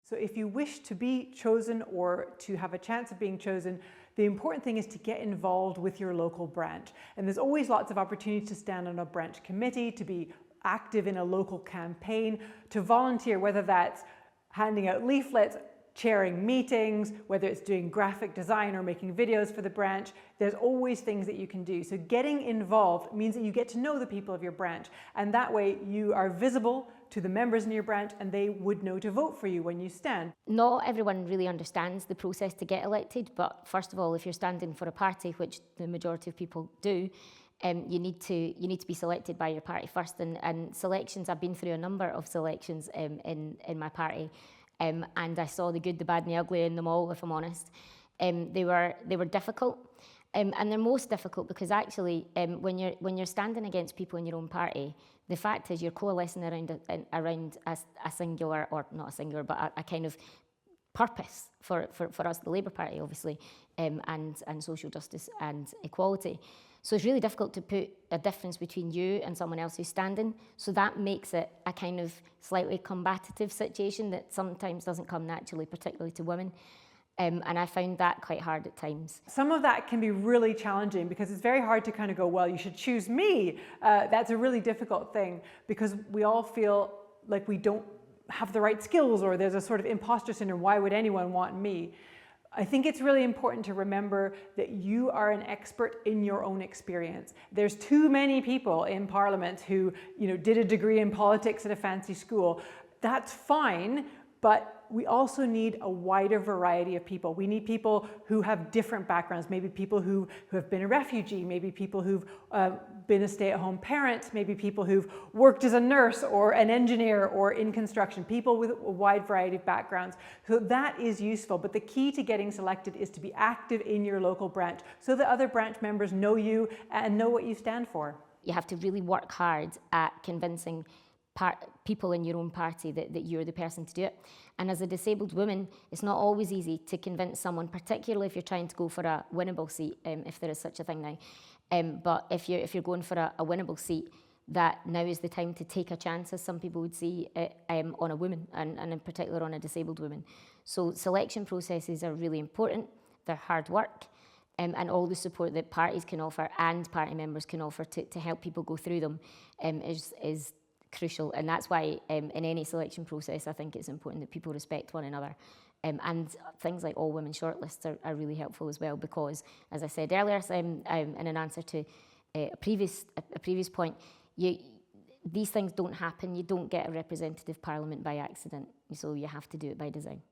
So if you wish to be chosen or to have a chance of being chosen, the important thing is to get involved with your local branch. And there's always lots of opportunities to stand on a branch committee, to be active in a local campaign, to volunteer, whether that's handing out leaflets, chairing meetings, whether it's doing graphic design or making videos for the branch. There's always things that you can do. So getting involved means that you get to know the people of your branch, and that way you are visible to the members in your branch and they would know to vote for you when you stand. Not everyone really understands the process to get elected, but first of all, if you're standing for a party, which the majority of people do, you need to be selected by your party first. And selections, I've been through a number of selections in my party. And I saw the good, the bad and the ugly in them all, if I'm honest. They were difficult. And they're most difficult because actually when you're standing against people in your own party, the fact is you're coalescing around a singular, or not a singular, but a kind of purpose for us, the Labour Party obviously, and social justice and equality. So it's really difficult to put a difference between you and someone else who's standing. So that makes it a kind of slightly combative situation that sometimes doesn't come naturally, particularly to women. And I found that quite hard at times. Some of that can be really challenging because it's very hard to kind of go, well, you should choose me. That's a really difficult thing because we all feel like we don't have the right skills, or there's a sort of imposter syndrome. Why would anyone want me? I think it's really important to remember that you are an expert in your own experience. There's too many people in Parliament who, did a degree in politics at a fancy school. That's fine, but we also need a wider variety of people. We need people who have different backgrounds, maybe people who have been a refugee, maybe people who've been a stay-at-home parent, maybe people who've worked as a nurse or an engineer or in construction, people with a wide variety of backgrounds. So that is useful, but the key to getting selected is to be active in your local branch so that other branch members know you and know what you stand for. You have to really work hard at convincing people in your own party that you're the person to do it. And as a disabled woman, it's not always easy to convince someone, particularly if you're trying to go for a winnable seat, if there is such a thing now. But if you're going for a winnable seat, that now is the time to take a chance, as some people would see, on a woman, and in particular on a disabled woman. So selection processes are really important. They're hard work. And all the support that parties can offer and party members can offer to help people go through them is crucial, and that's why in any selection process I think it's important that people respect one another, and things like all women shortlists are really helpful as well, because as I said earlier in an answer to a previous point, these things don't happen. You don't get a representative parliament by accident, so you have to do it by design.